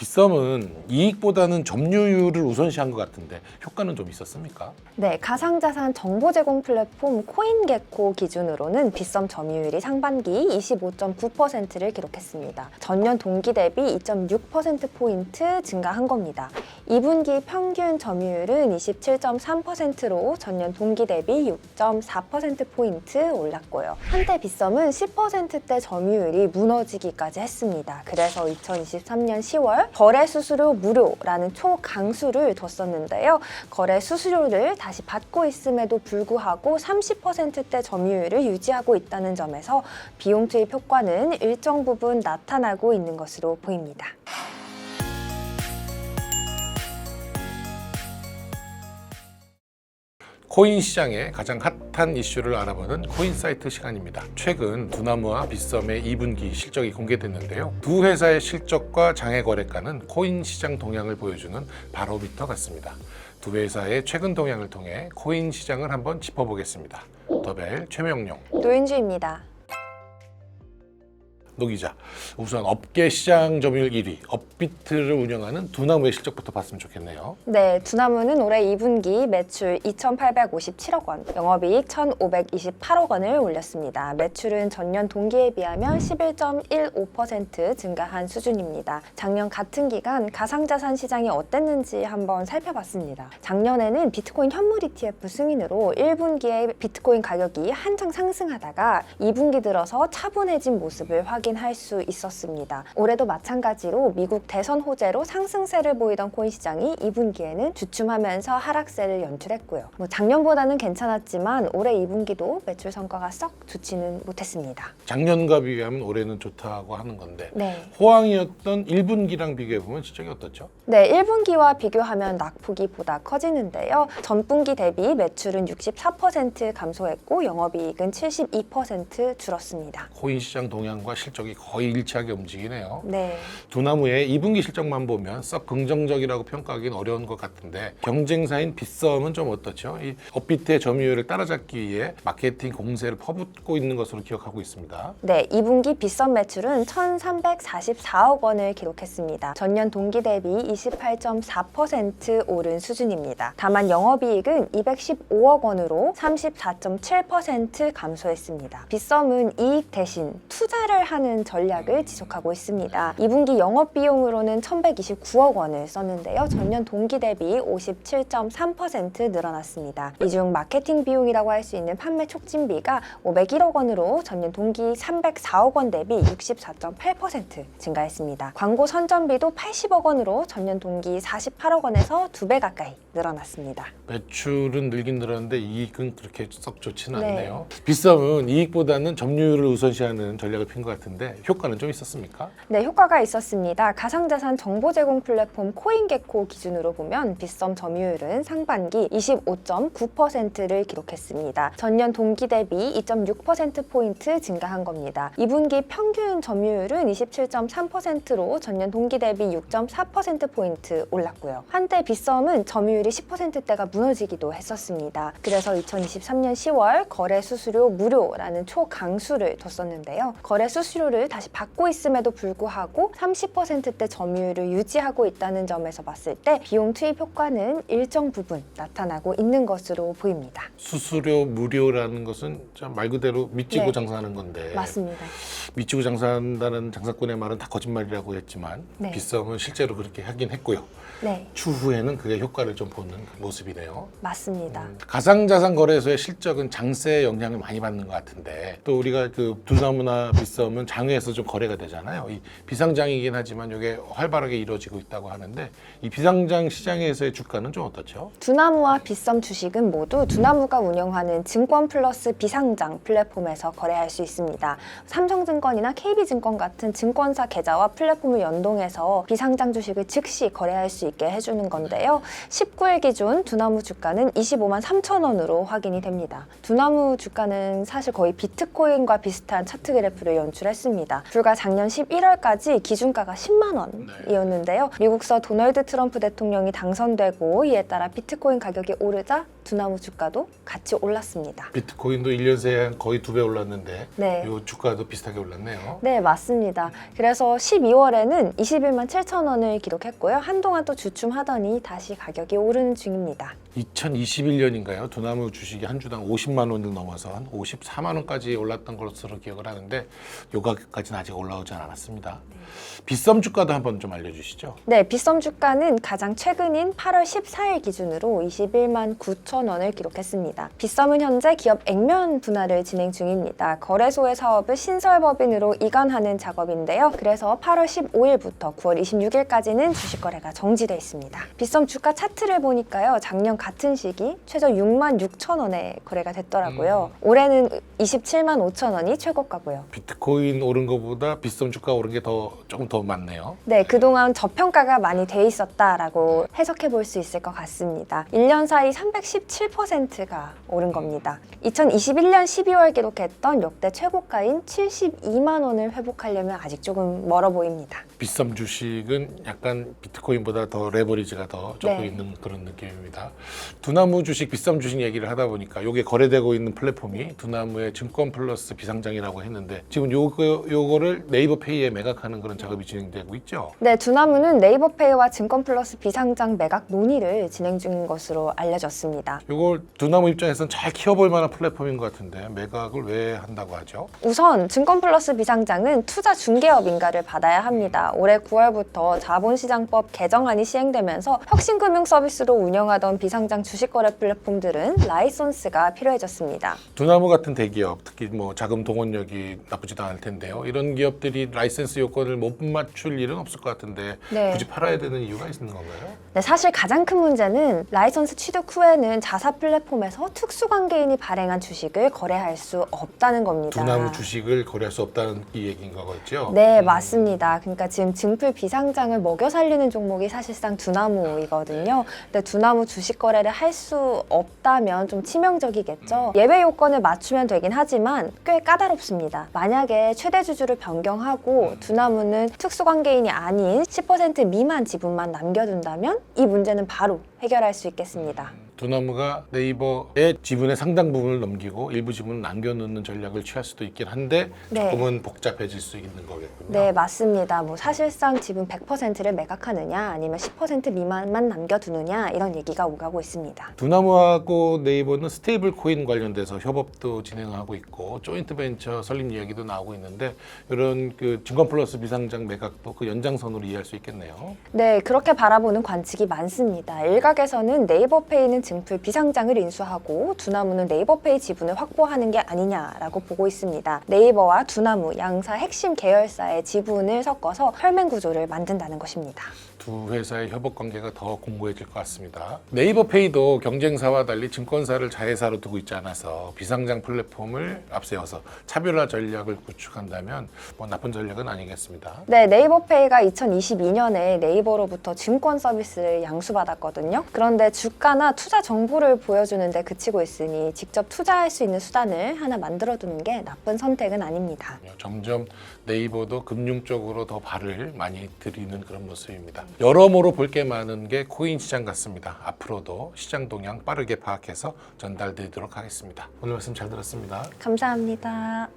빗썸은 이익보다는 점유율을 우선시한 것 같은데 효과는 좀 있었습니까? 네, 가상자산 정보 제공 플랫폼 코인게코 기준으로는 빗썸 점유율이 상반기 25.9%를 기록했습니다. 전년 동기 대비 2.6%포인트 증가한 겁니다. 2분기 평균 점유율은 27.3%로 전년 동기 대비 6.4%포인트 올랐고요. 한때 빗썸은 10%대 점유율이 무너지기까지 했습니다. 그래서 2023년 10월 거래 수수료 무료라는 초강수를 뒀었는데요. 거래 수수료를 다시 받고 있음에도 불구하고 30%대 점유율을 유지하고 있다는 점에서 비용 투입 효과는 일정 부분 나타나고 있는 것으로 보입니다. 코인 시장의 가장 핫한 이슈를 알아보는 코인 사이트 시간입니다. 최근 두나무와 빗썸의 2분기 실적이 공개됐는데요. 두 회사의 실적과 장외 거래가는 코인 시장 동향을 보여주는 바로미터 같습니다. 두 회사의 최근 동향을 통해 코인 시장을 한번 짚어보겠습니다. 더벨 최명용, 노윤주입니다. 노 기자, 우선 업계 시장 점유율 1위 업비트를 운영하는 두나무의 실적부터 봤으면 좋겠네요. 네, 두나무는 올해 2분기 매출 2,857억 원, 영업이익 1,528억 원을 올렸습니다. 매출은 전년 동기에 비하면 11.15% 증가한 수준입니다. 작년 같은 기간 가상자산 시장이 어땠는지 한번 살펴봤습니다. 작년에는 비트코인 현물 ETF 승인으로 1분기에 비트코인 가격이 한창 상승하다가 2분기 들어서 차분해진 모습을 확인할 수 있었습니다. 올해도 마찬가지로 미국 대선 호재로 상승세를 보이던 코인 시장이 2분기에는 주춤하면서 하락세를 연출했고요. 작년보다는 괜찮았지만 올해 2분기도 매출 성과가 썩 좋지는 못했습니다. 작년과 비교하면 올해는 좋다고 하는 건데 네. 호황이었던 1분기랑 비교해보면 실적이 어떻죠? 네, 1분기와 비교하면 낙폭이 보다 커지는데요. 전분기 대비 매출은 64% 감소했고 영업이익은 72% 줄었습니다. 코인 시장 동향과 실적이 거의 일치하게 움직이네요. 네. 두나무의 2분기 실적만 보면 썩 긍정적이라고 평가하기는 어려운 것 같은데 경쟁사인 빗썸은 좀 어떻죠? 이 업비트의 점유율을 따라잡기 위해 마케팅 공세를 퍼붓고 있는 것으로 기억하고 있습니다. 네, 2분기 빗썸 매출은 1,344억 원을 기록했습니다. 전년 동기 대비 28.4% 오른 수준입니다. 다만 영업이익은 215억 원으로 34.7% 감소했습니다. 빗썸은 이익 대신 투자를 하는 전략을 지속하고 있습니다. 2분기 영업비용으로는 1,129억 원을 썼는데요. 전년 동기 대비 57.3% 늘어났습니다. 이 중 마케팅 비용이라고 할 수 있는 판매 촉진비가 501억 원으로 전년 동기 304억 원 대비 64.8% 증가했습니다. 광고 선전비도 80억 원으로 전년 동기 48억 원에서 2배 가까이 늘어났습니다. 매출은 늘긴 늘었는데 이익은 그렇게 썩 좋지는 네. 않네요. 빗썸은 이익보다는 점유율을 우선시하는 전략을 핀 것 같은데 효과는 좀 있었습니까? 네, 효과가 있었습니다. 가상자산 정보 제공 플랫폼 코인게코 기준으로 보면 빗썸 점유율은 상반기 25.9%를 기록했습니다. 전년 동기 대비 2.6%포인트 증가한 겁니다. 2분기 평균 점유율은 27.3%로 전년 동기 대비 6.4%포인트 올랐고요. 한때 빗썸은 점유율이 10%대가 무너지기도 했었습니다. 그래서 2023년 10월 거래 수수료 무료라는 초강수를 뒀었는데요. 거래 수수료를 다시 받고 있음에도 불구하고 30%대 점유율을 유지하고 있다는 점에서 봤을 때 비용 투입 효과는 일정 부분 나타나고 있는 것으로 보입니다. 수수료 무료라는 것은 말 그대로 밑지고 네. 장사하는 건데 맞습니다. 밑지고 장사한다는 장사꾼의 말은 다 거짓말이라고 했지만 네. 빗썸은 실제로 그렇게 하긴 했고요. 네, 추후에는 그게 효과를 좀 보는 모습이네요. 맞습니다. 가상자산 거래소의 실적은 장세에 영향을 많이 받는 것 같은데 또 우리가 그 두나무나 빗썸은 장외에서 좀 거래가 되잖아요. 이 비상장이긴 하지만 이게 활발하게 이루어지고 있다고 하는데 이 비상장 시장에서의 주가는 좀 어떻죠? 두나무와 빗썸 주식은 모두 두나무가 운영하는 증권 플러스 비상장 플랫폼에서 거래할 수 있습니다. 삼성증권이나 KB증권 같은 증권사 계좌와 플랫폼을 연동해서 비상장 주식을 즉시 거래할 수 있게 해주는 건데요. 19일 기준 두나무 주가는 25만 3천 원으로 확인이 됩니다. 두나무 주가는 사실 거의 비트코인과 비슷한 차트 그래프를 연출했습니다. 했습니다. 불과 작년 11월까지 기준가가 10만 원이었는데요. 미국서 도널드 트럼프 대통령이 당선되고 이에 따라 비트코인 가격이 오르자 두나무 주가도 같이 올랐습니다. 비트코인도 1년 새에 거의 2배 올랐는데 네. 이 주가도 비슷하게 올랐네요. 네, 맞습니다. 그래서 12월에는 21만 7천 원을 기록했고요. 한동안 또 주춤하더니 다시 가격이 오르는 중입니다. 2021년인가요? 두나무 주식이 한 주당 50만 원을 넘어서 한 54만 원까지 올랐던 것으로 기억을 하는데 요 가격까지는 아직 올라오지 않았습니다. 빗썸 주가도 한번 좀 알려주시죠. 네, 빗썸 주가는 가장 최근인 8월 14일 기준으로 21만 9천 원을 기록했습니다. 빗썸은 현재 기업 액면 분할을 진행 중입니다. 거래소의 사업을 신설법인으로 이관하는 작업인데요. 그래서 8월 15일부터 9월 26일까지는 주식 거래가 정지돼 있습니다. 빗썸 주가 차트를 보니까요. 작년 같은 시기 최저 6만 6천 원에 거래가 됐더라고요. 올해는 27만 5천 원이 최고가고요. 비트코인 오른 것보다 빗썸 주가 오른 게 조금 더 많네요. 네, 그동안 저평가가 많이 돼 있었다라고 해석해 볼 수 있을 것 같습니다. 1년 사이 317%가 오른 겁니다. 2021년 12월 기록했던 역대 최고가인 72만 원을 회복하려면 아직 조금 멀어 보입니다. 빗썸 주식은 약간 비트코인보다 더 레버리지가 더 조금 네. 있는 그런 느낌입니다. 두나무 주식, 빗썸 주식 얘기를 하다 보니까 이게 거래되고 있는 플랫폼이 두나무의 증권 플러스 비상장이라고 했는데 지금 요거를 네이버페이에 매각하는 그런 작업이 진행되고 있죠. 네, 두나무는 네이버페이와 증권 플러스 비상장 매각 논의를 진행 중인 것으로 알려졌습니다. 이걸 두나무 입장에서는 잘 키워볼 만한 플랫폼인 것 같은데 매각을 왜 한다고 하죠? 우선 증권 플러스 비상장은 투자 중개업 인가를 받아야 합니다. 올해 9월부터 자본시장법 개정안이 시행되면서 혁신금융 서비스로 운영하던 비상장 주식거래 플랫폼들은 라이선스가 필요해졌습니다. 두나무 같은 대기업, 특히 뭐 자금 동원력이 나쁘지도 않을 텐데요. 이런 기업들이 라이센스 요건을 못 맞출 일은 없을 것 같은데 네. 굳이 팔아야 되는 이유가 있는 건가요? 네, 사실 가장 큰 문제는 라이선스 취득 후에는 자사 플랫폼에서 특수관계인이 발행한 주식을 거래할 수 없다는 겁니다. 두나무 주식을 거래할 수 없다는 이 얘기인 거겠죠? 네, 맞습니다. 그러니까 지금 증플 비상장을 먹여 살리는 종목이 사실상 두나무이거든요. 근데 두나무 주식 거래를 할 수 없다면 좀 치명적이겠죠. 예외 요건을 맞추면 되긴 하지만 꽤 까다롭습니다. 만약에 최대 주주를 변경하고 두나무는 특수관계인이 아닌 10% 미만 지분만 남겨둔다면 이 문제는 바로 해결할 수 있겠습니다. 두나무가 네이버의 지분의 상당 부분을 넘기고 일부 지분을 남겨놓는 전략을 취할 수도 있긴 한데 네. 조금은 복잡해질 수 있는 거겠군요. 네, 맞습니다. 뭐 사실상 지분 100%를 매각하느냐 아니면 10% 미만만 남겨두느냐 이런 얘기가 오가고 있습니다. 두나무하고 네이버는 스테이블 코인 관련돼서 협업도 진행하고 있고 조인트 벤처 설립 이야기도 나오고 있는데 이런 그 증권 플러스 비상장 매각도 그 연장선으로 이해할 수 있겠네요. 네, 그렇게 바라보는 관측이 많습니다. 일각에서는 네이버페이는 증플 비상장을 인수하고 두나무는 네이버페이 지분을 확보하는 게 아니냐라고 보고 있습니다. 네이버와 두나무 양사 핵심 계열사의 지분을 섞어서 혈맹 구조를 만든다는 것입니다. 두 회사의 협업 관계가 더 공고해질 것 같습니다. 네이버페이도 경쟁사와 달리 증권사를 자회사로 두고 있지 않아서 비상장 플랫폼을 앞세워서 차별화 전략을 구축한다면 뭐 나쁜 전략은 아니겠습니다. 네, 네이버페이가 2022년에 네이버로부터 증권 서비스를 양수받았거든요. 그런데 주가나 투자 정보를 보여주는데 그치고 있으니 직접 투자할 수 있는 수단을 하나 만들어두는 게 나쁜 선택은 아닙니다. 점점 네이버도 금융 쪽으로 더 발을 많이 들이는 그런 모습입니다. 여러모로 볼 게 많은 게 코인 시장 같습니다. 앞으로도 시장 동향 빠르게 파악해서 전달드리도록 하겠습니다. 오늘 말씀 잘 들었습니다. 감사합니다.